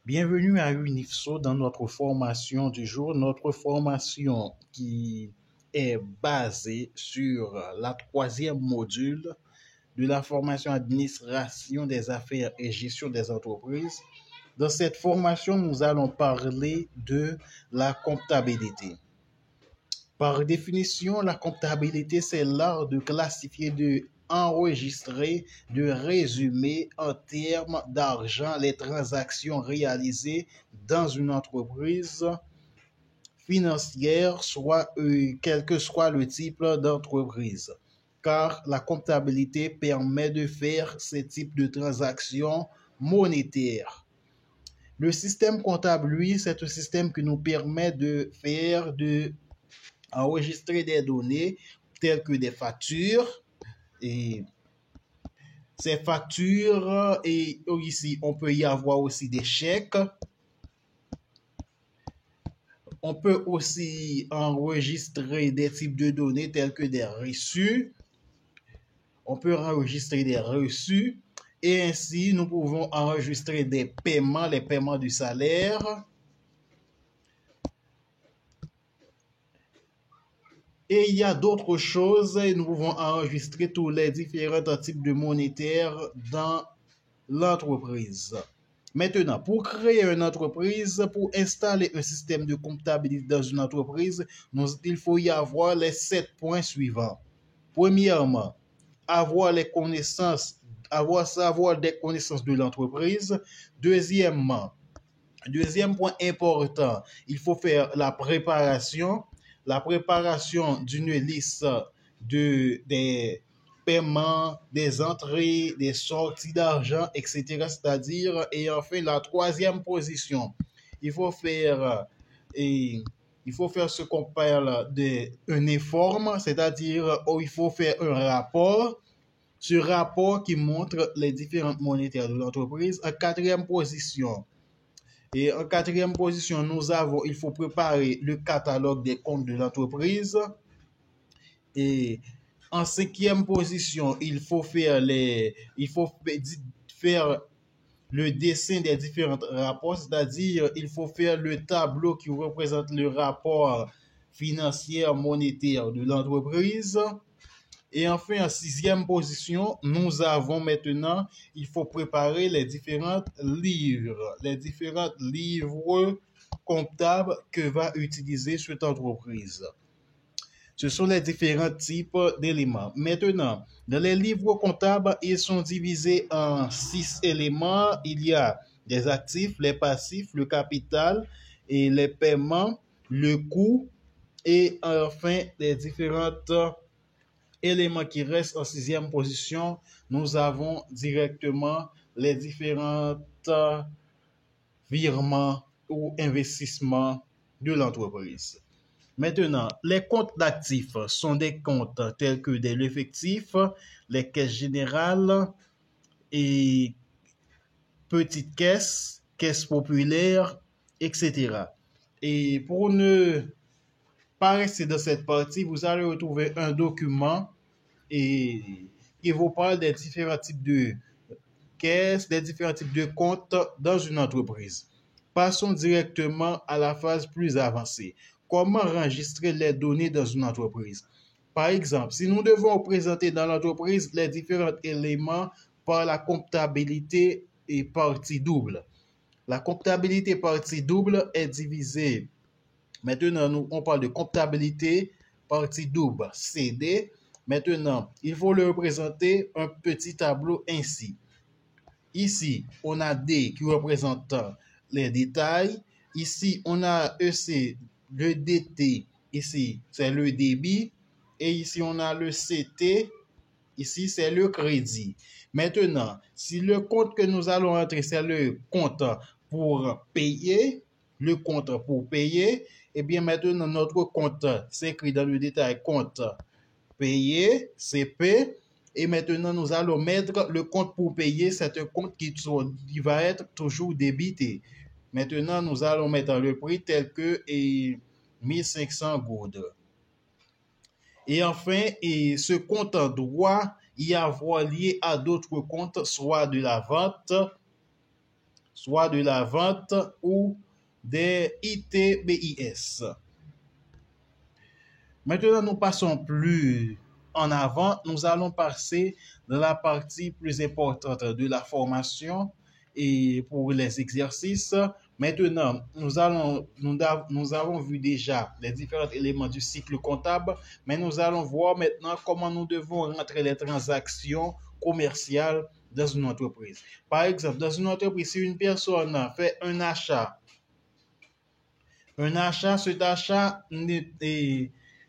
Bienvenue à UNIFSO dans notre formation du jour, notre formation qui est basée sur la troisième module de la formation administration des affaires et gestion des entreprises. Dans cette formation, nous allons parler de la comptabilité. Par définition, la comptabilité, c'est l'art de classifier, de enregistrer, de résumer en termes d'argent les transactions réalisées dans une entreprise financière, soit quel que soit le type d'entreprise. Car la comptabilité permet de faire ces types de transactions monétaires. Le système comptable, lui, c'est un système qui nous permet de faire enregistrer des données telles que des factures et ces factures et ici on peut y avoir aussi des chèques. On peut aussi enregistrer des types de données tels que des reçus. On peut enregistrer des reçus et ainsi nous pouvons enregistrer des paiements, les paiements du salaire. Et il y a d'autres choses, nous pouvons enregistrer tous les différents types de monétaires dans l'entreprise. Maintenant, pour créer une entreprise, pour installer un système de comptabilité dans une entreprise, il faut y avoir les 7 points suivants. Premièrement, avoir des connaissances de l'entreprise. Deuxièmement, deuxième point important, il faut faire la préparation d'une liste des paiements, des entrées, des sorties d'argent, etc. C'est-à-dire, et enfin, la troisième position, il faut faire, ce qu'on parle d'un effort, c'est-à-dire, il faut faire un rapport. Ce rapport qui montre les différentes monétaires de l'entreprise. En quatrième position, il faut préparer le catalogue des comptes de l'entreprise. Et en cinquième position, il faut faire le dessin des différents rapports, c'est-à-dire il faut faire le tableau qui représente le rapport financier monétaire de l'entreprise. Et enfin, en sixième position, nous avons maintenant, il faut préparer les différents livres comptables que va utiliser cette entreprise. Ce sont les différents types d'éléments. Maintenant, dans les livres comptables, ils sont divisés en 6 éléments. Il y a les actifs, les passifs, le capital et les paiements, le coût et enfin les différentes éléments qui restent en sixième position. Nous avons directement les différents virements ou investissements de l'entreprise. Maintenant, les comptes d'actifs sont des comptes tels que l'effectif, les caisses générales et petites caisses, caisses populaires, etc. Et pour ne pas rester dans cette partie, vous allez retrouver un document qui vous parle des différents types de caisses, des différents types de comptes dans une entreprise. Passons directement à la phase plus avancée. Comment enregistrer les données dans une entreprise? Par exemple, si nous devons présenter dans l'entreprise les différents éléments par la comptabilité et partie double. La comptabilité partie double est divisée. Maintenant, on parle de comptabilité partie double, CD. Maintenant, il faut le représenter un petit tableau ainsi. Ici, on a D qui représente les détails. Ici, on a EC, le DT. Ici, c'est le débit. Et ici, on a le CT. Ici, c'est le crédit. Maintenant, si le compte que nous allons entrer, c'est le compte pour payer, eh bien maintenant, notre compte s'écrit dans le détail compte payé, CP. Et maintenant, nous allons mettre le compte pour payer. C'est un compte qui va être toujours débité. Maintenant, nous allons mettre le prix tel que 1500 goudes. Et enfin, ce compte doit y avoir lié à d'autres comptes, soit de la vente, soit de la vente ou des ITBIS. Maintenant, nous passons plus en avant. Nous allons passer dans la partie plus importante de la formation et pour les exercices. Maintenant, nous avons vu déjà les différents éléments du cycle comptable, mais nous allons voir maintenant comment nous devons rentrer les transactions commerciales dans une entreprise. Par exemple, dans une entreprise, si une personne fait un achat, cet achat,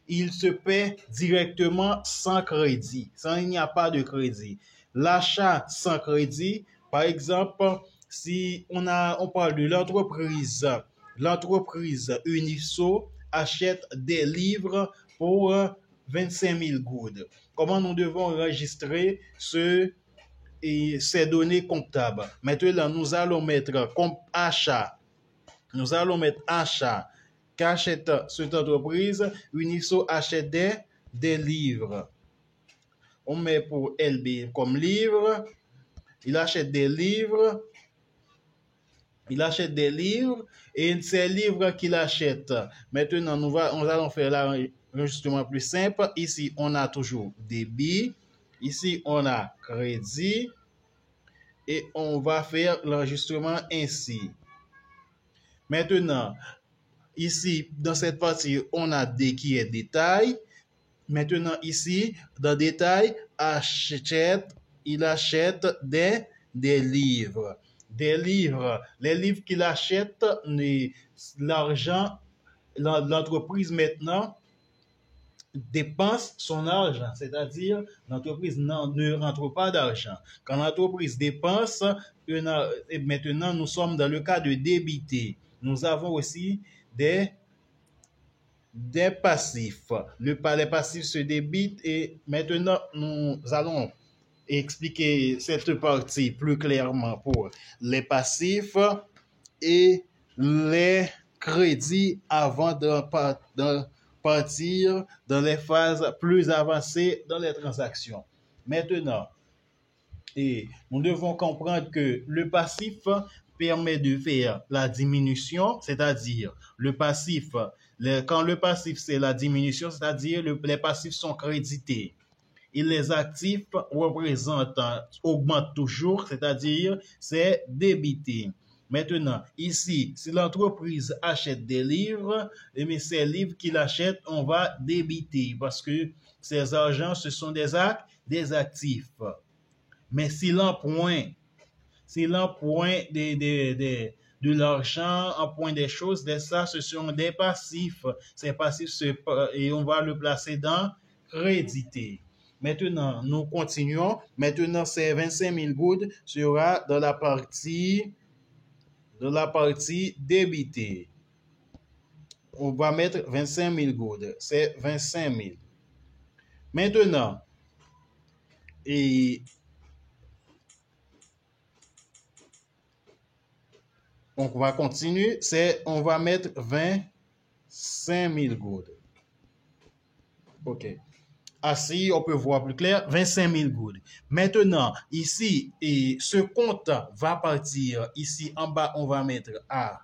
il se paie directement sans crédit. Il n'y a pas de crédit. L'achat sans crédit, par exemple, si on parle de l'entreprise Uniso achète des livres pour 25 000 goudes. Comment nous devons enregistrer ces données comptables? Maintenant, nous allons mettre comme achat. Nous allons mettre achat. Qu'achète cette entreprise? Uniso achète des livres. On met pour LB comme livre. Il achète des livres. Et ces livres qu'il achète. Maintenant, nous allons faire l'enregistrement plus simple. Ici, on a toujours débit. Ici, on a crédit. Et on va faire l'enregistrement ainsi. Maintenant, ici, dans cette partie, on a D qui est détail. Maintenant, ici, dans détail, il achète des livres. Des livres. Les livres qu'il achète, l'argent, l'entreprise maintenant dépense son argent, c'est-à-dire l'entreprise ne rentre pas d'argent. Quand l'entreprise dépense, maintenant nous sommes dans le cas de débiter. Nous avons aussi des passifs. Les passifs se débitent et maintenant nous allons expliquer cette partie plus clairement pour les passifs et les crédits avant de partir dans les phases plus avancées dans les transactions. Maintenant, nous devons comprendre que le passif permet de faire la diminution, c'est-à-dire le passif, quand le passif c'est la diminution, c'est-à-dire les passifs sont crédités. Et les actifs représentants augmentent toujours, c'est-à-dire c'est débité. Maintenant, ici, si l'entreprise achète des livres, ces livres qu'il achète, on va débiter parce que ces argents, ce sont des actifs. Mais si l'emploi de l'argent, emploi des choses, ce sont des passifs. Ces passifs, et on va le placer dans crédité. Maintenant, nous continuons. Maintenant, ces 25 000 goudes sera dans la partie débitée. On va mettre 25 000 goudes. C'est 25 000. Maintenant, on va continuer. On va mettre 25 000 goudes. OK. Ainsi, on peut voir plus clair, 25 000 goudes. Maintenant, ici, ce compte va partir. Ici, en bas, on va mettre A,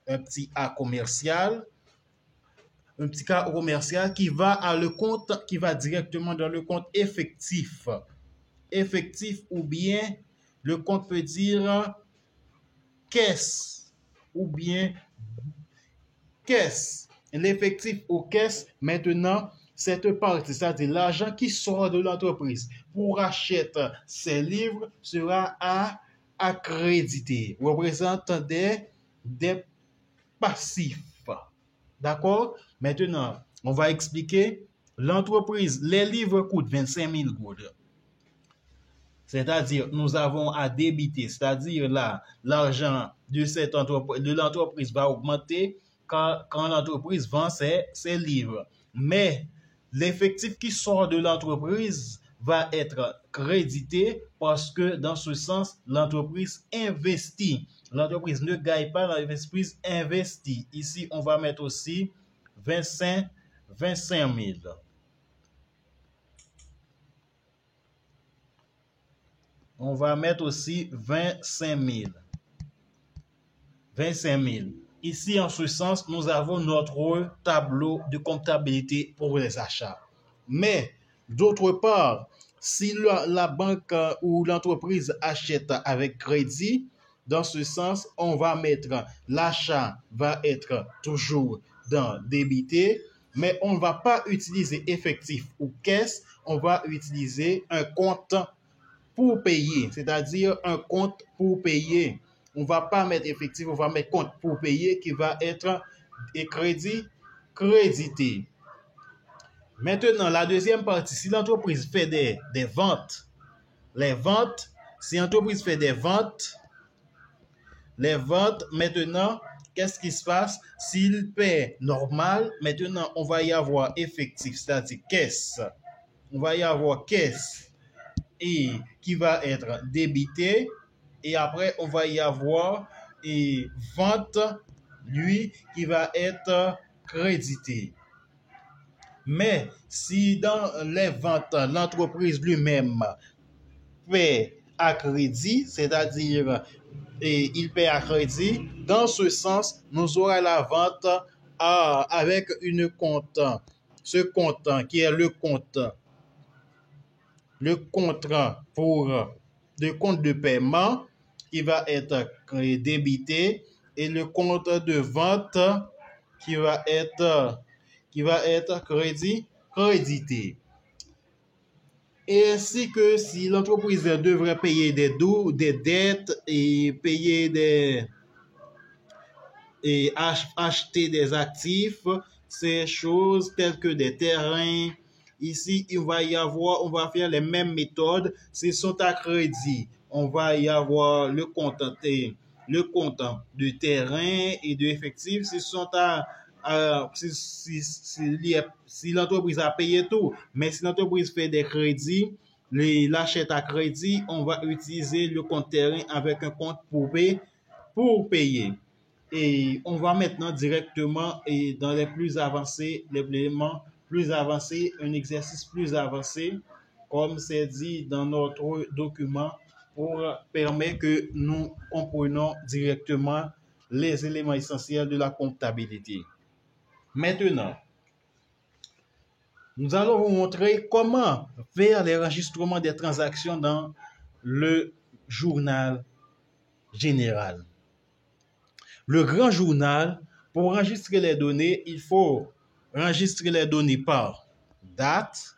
un petit A commercial. Un petit A commercial qui va directement dans le compte effectif. Effectif ou bien, le compte peut dire caisse ou bien caisse. L'effectif aux caisses, maintenant, cette partie, c'est-à-dire l'argent qui sort de l'entreprise pour acheter ces livres sera à accréditer, représente des passifs. D'accord? Maintenant, on va expliquer l'entreprise. Les livres coûtent 25 000 goudes. C'est-à-dire, nous avons à débiter, c'est-à-dire là, l'argent de l'entreprise va augmenter quand l'entreprise vend ses livres. Mais l'effectif qui sort de l'entreprise va être crédité parce que dans ce sens, l'entreprise investit. L'entreprise ne gagne pas, l'entreprise investit. Ici, on va mettre aussi 25 000. On va mettre aussi 25 000. 25 000. Ici, en ce sens, nous avons notre tableau de comptabilité pour les achats. Mais, d'autre part, si la banque ou l'entreprise achète avec crédit, dans ce sens, on va mettre l'achat va être toujours dans débité, mais on ne va pas utiliser effectif ou caisse, on va utiliser un compte pour payer, c'est-à-dire un compte pour payer. On ne va pas mettre effectif, on va mettre compte pour payer qui va être crédité. Maintenant, la deuxième partie, si l'entreprise fait des ventes, si l'entreprise fait des ventes, les ventes, maintenant, qu'est-ce qui se passe? S'il paie normal, maintenant, on va y avoir effectif, c'est-à-dire caisse. On va y avoir caisse et qui va être débité. Et après, on va y avoir vente, lui, qui va être crédité. Mais si dans les ventes, l'entreprise lui-même paie à crédit, c'est-à-dire il paie à crédit, dans ce sens, nous aurons la vente avec une compte. Ce compte qui est le compte pour le compte de paiement qui va être débité et le compte de vente qui va être crédité. Et ainsi que si l'entreprise devrait payer des dettes et acheter des actifs, ces choses telles que des terrains. Ici, on va faire les mêmes méthodes. Ce sont à crédit. On va y avoir le compte de terrain et de effectifs. Ce sont si l'entreprise a payé tout, mais si l'entreprise fait des crédits, l'achète à crédit, on va utiliser le compte terrain avec un compte pour payer. Et on va maintenant directement dans les plus avancés, les éléments plus avancés, un exercice plus avancé, comme c'est dit dans notre document, pour permettre que nous comprenions directement les éléments essentiels de la comptabilité. Maintenant, nous allons vous montrer comment faire les enregistrements des transactions dans le journal général. Le grand journal, pour enregistrer les données, il faut enregistrer les données par date.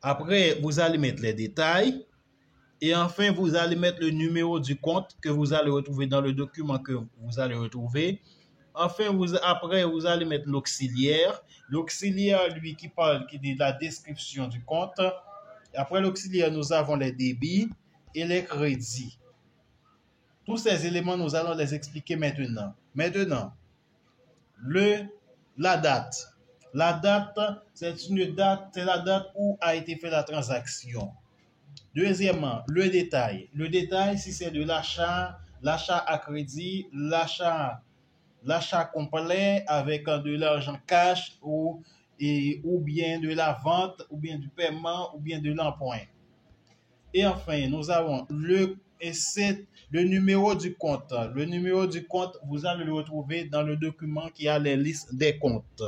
Après, vous allez mettre les détails. Et enfin, vous allez mettre le numéro du compte que vous allez retrouver dans le document que vous allez retrouver. Enfin, après, vous allez mettre l'auxiliaire. L'auxiliaire, lui, qui dit la description du compte. Après l'auxiliaire, nous avons les débits et les crédits. Tous ces éléments, nous allons les expliquer maintenant. Maintenant, la date. La date, c'est la date où a été faite la transaction. Deuxièmement, le détail. Le détail, si c'est de l'achat à crédit, l'achat complet avec de l'argent cash ou bien de la vente, ou bien du paiement, ou bien de l'emprunt. Et enfin, nous avons le numéro du compte. Le numéro du compte, vous allez le retrouver dans le document qui a les listes des comptes.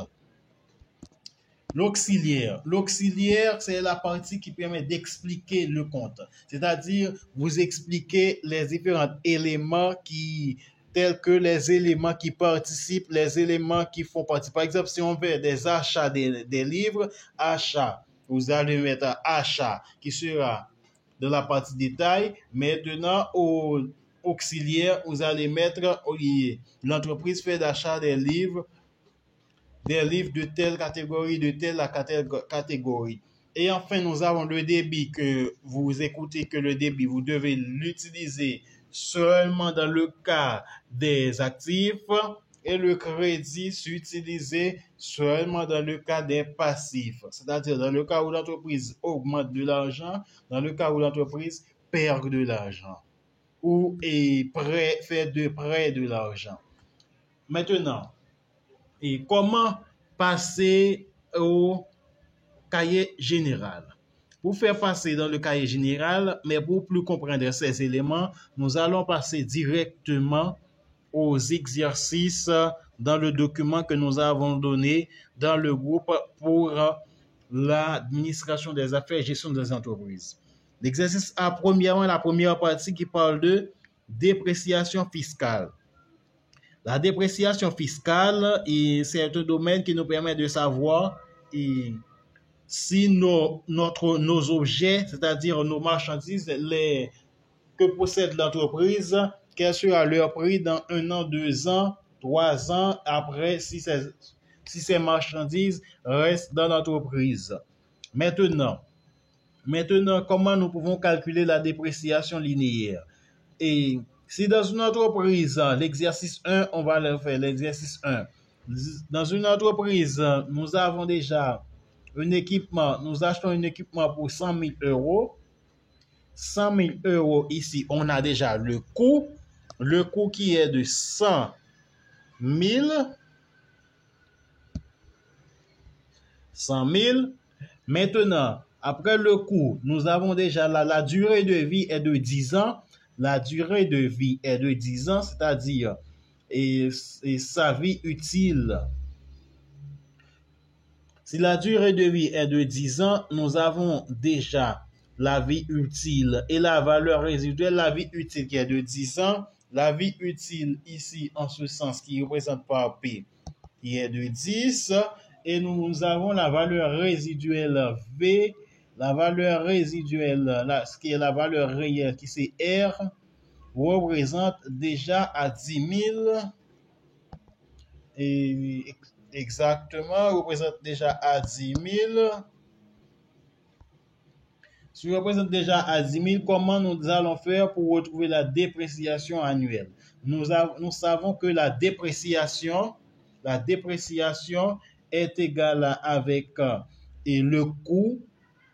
L'auxiliaire. L'auxiliaire, c'est la partie qui permet d'expliquer le compte. C'est-à-dire, vous expliquez les différents éléments tels que les éléments qui participent, les éléments qui font partie. Par exemple, si on fait des achats des livres, achat, vous allez mettre achat qui sera de la partie détail. Maintenant, au auxiliaire, vous allez mettre l'entreprise fait d'achat des livres de telle catégorie, de telle catégorie. Et enfin, nous avons le débit que vous écoutez que le débit, vous devez l'utiliser seulement dans le cas des actifs et le crédit s'utiliser seulement dans le cas des passifs. C'est-à-dire dans le cas où l'entreprise augmente de l'argent, dans le cas où l'entreprise perd de l'argent ou fait de prêt de l'argent. Maintenant, et comment passer au cahier général? Pour faire passer dans le cahier général, mais pour plus comprendre ces éléments, nous allons passer directement aux exercices dans le document que nous avons donné dans le groupe pour l'administration des affaires et gestion des entreprises. L'exercice A, premièrement, la première partie qui parle de dépréciation fiscale. La dépréciation fiscale, c'est un domaine qui nous permet de savoir si nos objets, c'est-à-dire nos marchandises, que possède l'entreprise, quel sera leur prix dans 1 an, 2 ans, 3 ans, après, si ces marchandises restent dans l'entreprise. Maintenant, comment nous pouvons calculer la dépréciation linéaire? Et si dans une entreprise, l'exercice 1, on va le faire, l'exercice 1. Dans une entreprise, nous avons déjà un équipement, nous achetons un équipement pour 100 000 euros. 100 000 euros ici, on a déjà le coût qui est de 100 000. 100 000. Maintenant, après le coût, nous avons déjà la durée de vie est de 10 ans. La durée de vie est de 10 ans, c'est-à-dire et sa vie utile. Si la durée de vie est de 10 ans, nous avons déjà la vie utile et la valeur résiduelle. La vie utile qui est de 10 ans, la vie utile ici en ce sens qui représente par P qui est de 10, et nous avons la valeur résiduelle V, la valeur résiduelle, ce qui est la valeur réelle qui c'est R, représente déjà à 10 000, et exactement, représente déjà à 10 000. Si on représente déjà à 10 000, comment nous allons faire pour retrouver la dépréciation annuelle? Nous savons que la dépréciation est égale avec le coût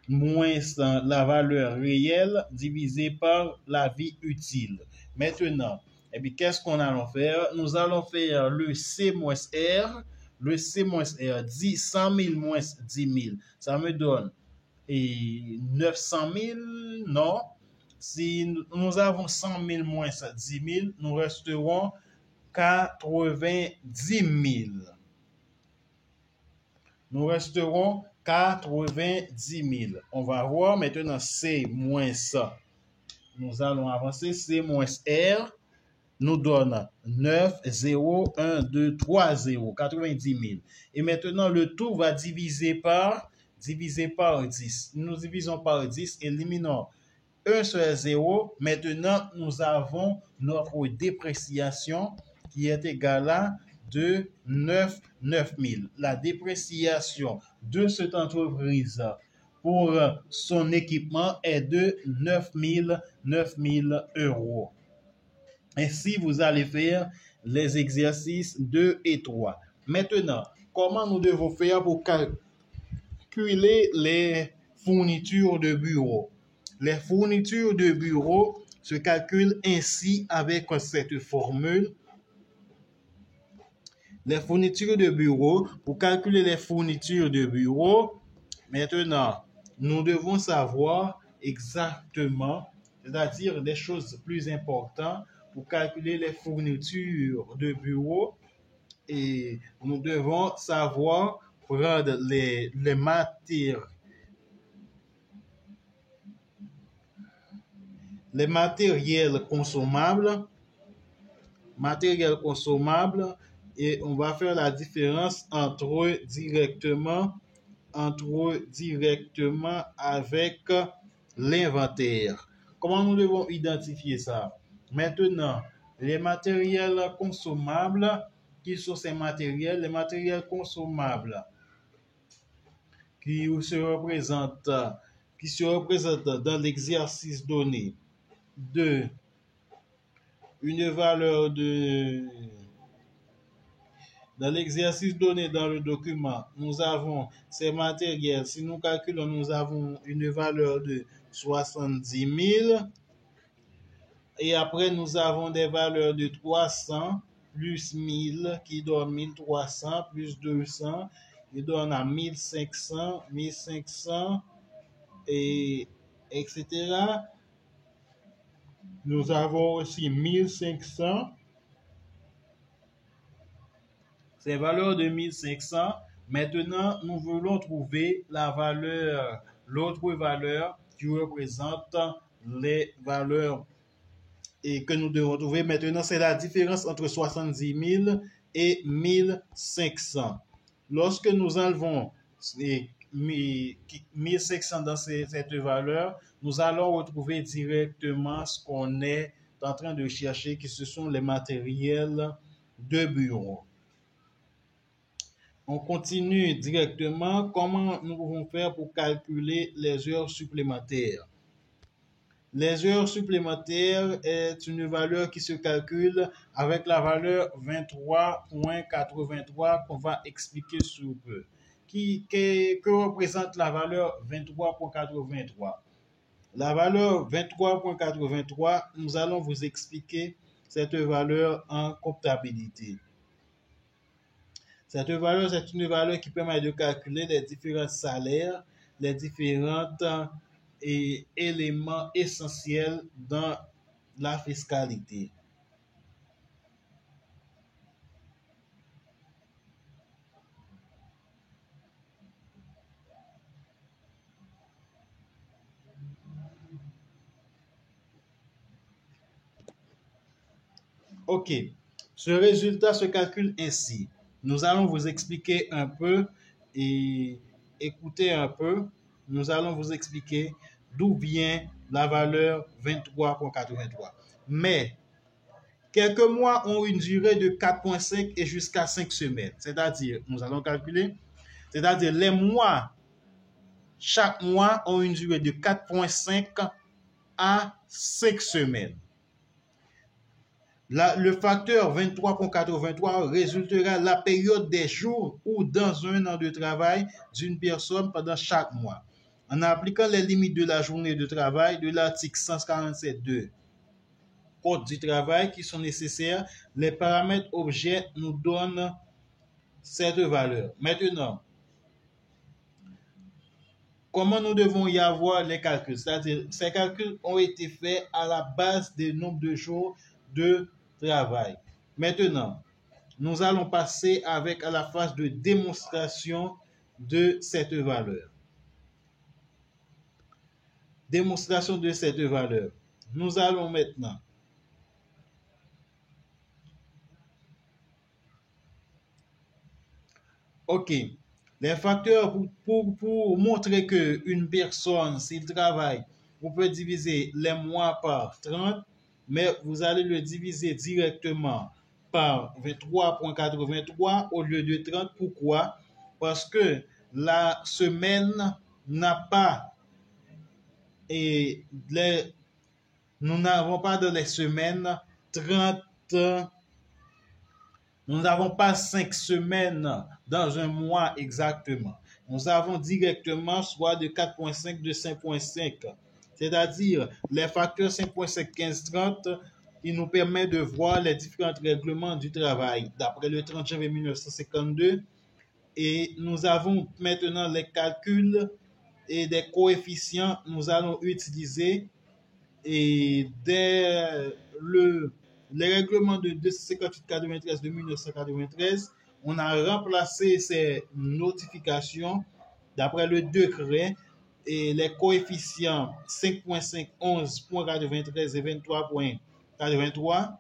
moins la valeur réelle divisé par la vie utile. Maintenant, qu'est-ce qu'on allons faire? Nous allons faire le C moins R. Le C moins R, 100 000 moins 10 000. Ça me donne 900 000, non. Si nous avons 100 000 moins 10 000, nous resterons 90 000. Nous resterons 90 000. On va voir maintenant C moins ça. Nous allons avancer. C moins R nous donne 9, 0, 1, 2, 3, 0, 90 000. Et maintenant, le tout va diviser par 10. Nous divisons par 10, éliminons un seul 0. Maintenant, nous avons notre dépréciation qui est égale à de 9 000. La dépréciation de cette entreprise pour son équipement est de 9 000 euros. Ainsi, vous allez faire les exercices 2 et 3. Maintenant, comment nous devons faire pour calculer les fournitures de bureau? Les fournitures de bureau se calculent ainsi avec cette formule. Les fournitures de bureau, pour calculer les fournitures de bureau, maintenant, nous devons savoir exactement, c'est-à-dire des choses plus importantes pour calculer les fournitures de bureau, et nous devons savoir prendre les matériels consommables, et on va faire la différence entre eux directement avec l'inventaire. Comment nous devons identifier ça? Maintenant, les matériels consommables, qui sont ces matériels? Les matériels consommables qui se représentent dans l'exercice donné de une valeur de... Dans l'exercice donné dans le document, nous avons ces matériels. Si nous calculons, nous avons une valeur de 70 000. Et après, nous avons des valeurs de 300 plus 1000 qui donne 1300 plus 200 qui donne à 1500, 1500 et etc. Nous avons aussi 1500. Ces valeurs de 1500. Maintenant, nous voulons trouver l'autre valeur qui représente les valeurs et que nous devons trouver maintenant, c'est la différence entre 70 000 et 1500. Lorsque nous enlevons 1500 dans cette valeur, nous allons retrouver directement ce qu'on est en train de chercher, qui ce sont les matériels de bureau. On continue directement. Comment nous pouvons faire pour calculer les heures supplémentaires? Les heures supplémentaires est une valeur qui se calcule avec la valeur 23.83 qu'on va expliquer sous peu. Que représente la valeur 23.83? La valeur 23.83, nous allons vous expliquer cette valeur en comptabilité. Cette valeur, c'est une valeur qui permet de calculer les différents salaires, les différents éléments essentiels dans la fiscalité. OK. Ce résultat se calcule ainsi. Nous allons vous expliquer un peu et écouter un peu. Nous allons vous expliquer d'où vient la valeur 23.83. Mais quelques mois ont une durée de 4.5 et jusqu'à 5 semaines. C'est-à-dire, nous allons calculer, c'est-à-dire les mois, chaque mois ont une durée de 4.5 à 5 semaines. Le facteur 23.83 résultera la période des jours ou dans un an de travail d'une personne pendant chaque mois. En appliquant les limites de la journée de travail de l'article 147.2 Code du travail qui sont nécessaires, les paramètres objets nous donnent cette valeur. Maintenant, comment nous devons y avoir les calculs? C'est-à-dire, ces calculs ont été faits à la base des nombres de jours de travail. Maintenant, nous allons passer à la phase de démonstration de cette valeur. Démonstration de cette valeur. Nous allons maintenant OK. Les facteurs pour montrer qu'une personne, s'il travaille, vous pouvez diviser les mois par 30, mais vous allez le diviser directement par 23.83 au lieu de 30. Pourquoi? Parce que la semaine n'a pas nous n'avons pas dans les semaines 30. Nous n'avons pas 5 semaines dans un mois exactement. Nous avons directement soit de 4.5, de 5.5. C'est-à-dire, les facteurs 5.5, 15, 30, ils nous permettent de voir les différents règlements du travail d'après le 30 janvier 1952. Et nous avons maintenant les calculs et des coefficients. Nous allons utiliser et les règlements de 258-93 de 1993, on a remplacé ces notifications d'après le décret et les coefficients 5.5, 11.93 et 23.83.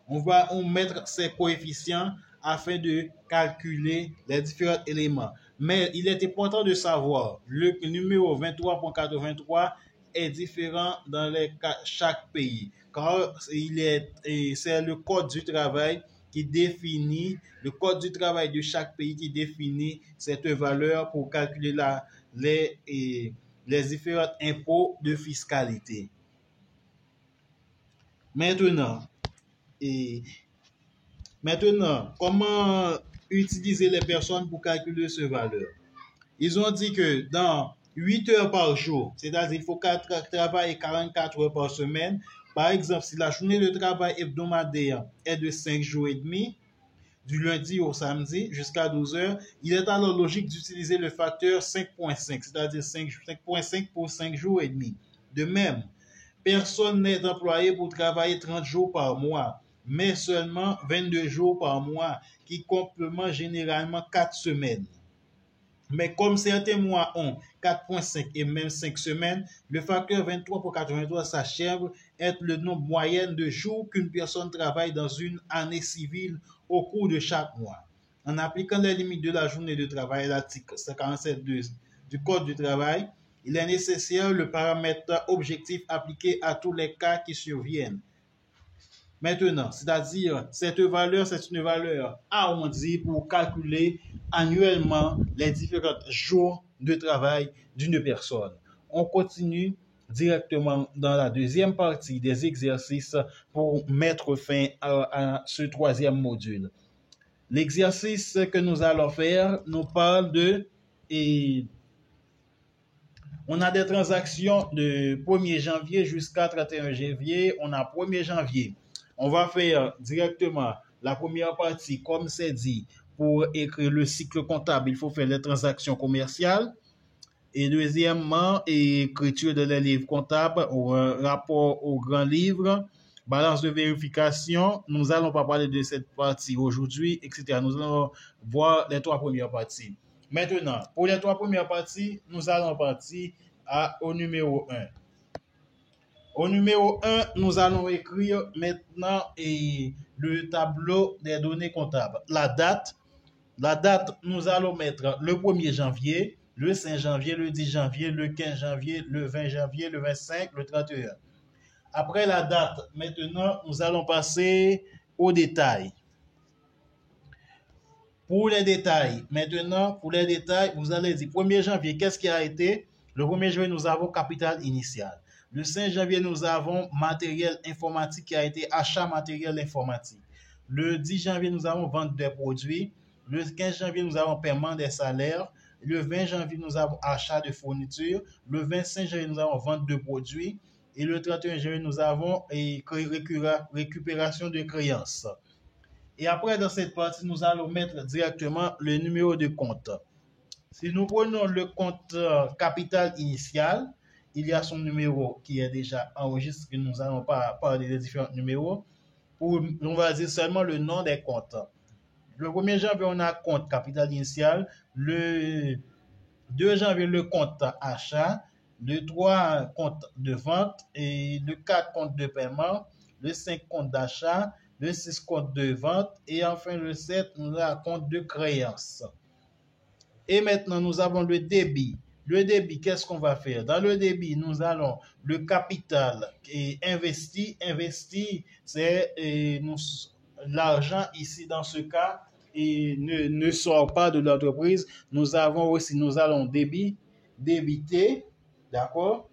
On va mettre ces coefficients afin de calculer les différents éléments. Mais il est important de savoir le numéro 23.83 est différent dans chaque pays, car c'est le code du travail qui définit, le code du travail de chaque pays qui définit cette valeur pour calculer les différents impôts de fiscalité. Maintenant, comment utiliser les personnes pour calculer ce valeur? Ils ont dit que dans 8 heures par jour, c'est-à-dire il faut travailler 44 heures par semaine. Par exemple, si la journée de travail hebdomadaire est de 5 jours et demi, du lundi au samedi jusqu'à 12 heures, il est alors logique d'utiliser le facteur 5.5, c'est-à-dire 5.5 pour 5 jours et demi. De même, personne n'est employé pour travailler 30 jours par mois, mais seulement 22 jours par mois, qui complément généralement 4 semaines. Mais comme certains mois ont 4.5 et même 5 semaines, le facteur 23 pour 83 s'achève être le nombre moyen de jours qu'une personne travaille dans une année civile au cours de chaque mois. En appliquant les limites de la journée de travail, l'article 147.2 du Code du travail, il est nécessaire le paramètre objectif appliqué à tous les cas qui surviennent. Maintenant, c'est-à-dire, cette valeur, c'est une valeur arrondie pour calculer annuellement les différents jours de travail d'une personne. On continue directement dans la deuxième partie des exercices pour mettre fin à ce troisième module. L'exercice que nous allons faire nous parle de... on a des transactions de 1er janvier jusqu'à 31 janvier. On a 1er janvier. On va faire directement la première partie, comme c'est dit, pour écrire le cycle comptable, il faut faire les transactions commerciales. Et deuxièmement, écriture de les livres comptables, ou rapport au grand livre, balance de vérification. Nous n'allons pas parler de cette partie aujourd'hui, etc. Nous allons voir les 3 premières parties. Maintenant, pour les 3 premières parties, nous allons partir au numéro 1. Au numéro 1, nous allons écrire maintenant le tableau des données comptables. La date, nous allons mettre le 1er janvier, le 5 janvier, le 10 janvier, le 15 janvier, le 20 janvier, le 25, le 31. Après la date, maintenant, nous allons passer aux détails. Pour les détails, vous allez dire 1er janvier, qu'est-ce qui a été? Le 1er janvier, nous avons capital initial. Le 5 janvier, nous avons matériel informatique qui a été achat matériel informatique. Le 10 janvier, nous avons vente des produits. Le 15 janvier, nous avons paiement des salaires. Le 20 janvier, nous avons achat de fournitures. Le 25 janvier, nous avons vente de produits. Et le 31 janvier, nous avons récupération de créances. Et après, dans cette partie, nous allons mettre directement le numéro de compte. Si nous prenons le compte capital initial, il y a son numéro qui est déjà enregistré. Nous n'allons pas parler des différents numéros. On va dire seulement le nom des comptes. Le 1er janvier, on a compte capital initial. Le 2 janvier, le compte achat. Le 3, compte de vente. Et le 4, compte de paiement. Le 5, compte d'achat. Le 6, compte de vente. Et enfin, le 7, nous avons compte de créance. Et maintenant, nous avons le débit. Le débit, qu'est-ce qu'on va faire? Dans le débit, nous allons le capital et investi. Investi, c'est l'argent ici dans ce cas et ne sort pas de l'entreprise. Nous allons débiter, d'accord?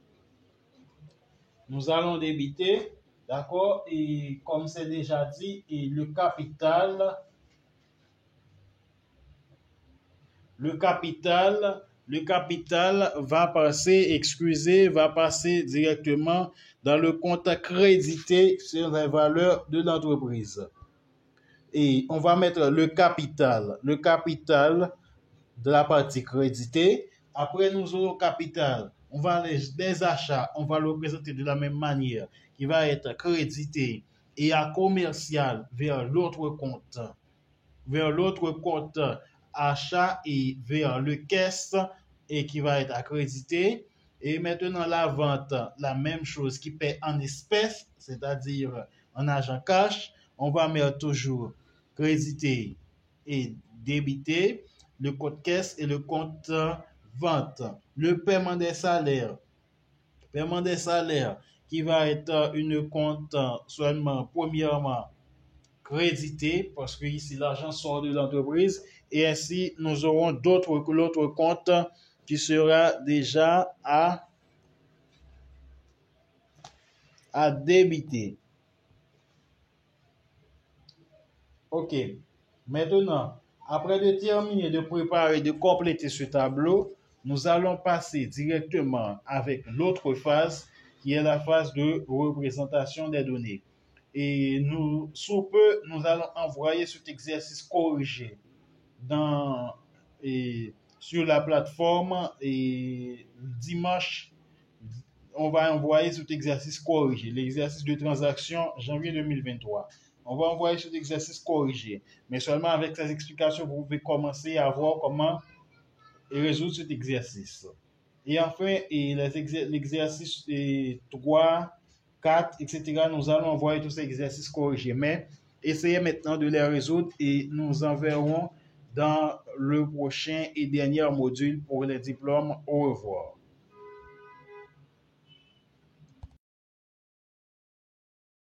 Nous allons débiter, d'accord? Et comme c'est déjà dit, et le capital va passer directement dans le compte crédité sur les valeurs de l'entreprise. Et on va mettre le capital de la partie créditée. Après, nous aurons le capital. On va les achats, on va le représenter de la même manière, qui va être crédité et à commercial vers l'autre compte achat et vers le caisse et qui va être accrédité. Et maintenant, la vente, la même chose qui paie en espèces, c'est-à-dire en argent cash. On va mettre toujours crédité et débité, le compte caisse et le compte vente. Le paiement des salaires qui va être une compte seulement premièrement crédité parce que ici l'argent sort de l'entreprise et ainsi nous aurons l'autre compte qui sera déjà à débiter. Ok. Maintenant, après de terminer de préparer, de compléter ce tableau, nous allons passer directement avec l'autre phase qui est la phase de représentation des données. Et nous, sous peu, nous allons envoyer cet exercice corrigé dans, sur la plateforme et dimanche, on va envoyer cet exercice corrigé, l'exercice de transaction janvier 2023. On va envoyer cet exercice corrigé. Mais seulement avec ces explications, vous pouvez commencer à voir comment résoudre cet exercice. Et enfin, l'exercice 3, 4, etc., nous allons envoyer tous ces exercices corrigés. Mais essayez maintenant de les résoudre et nous enverrons dans le prochain et dernier module pour les diplômes. Au revoir.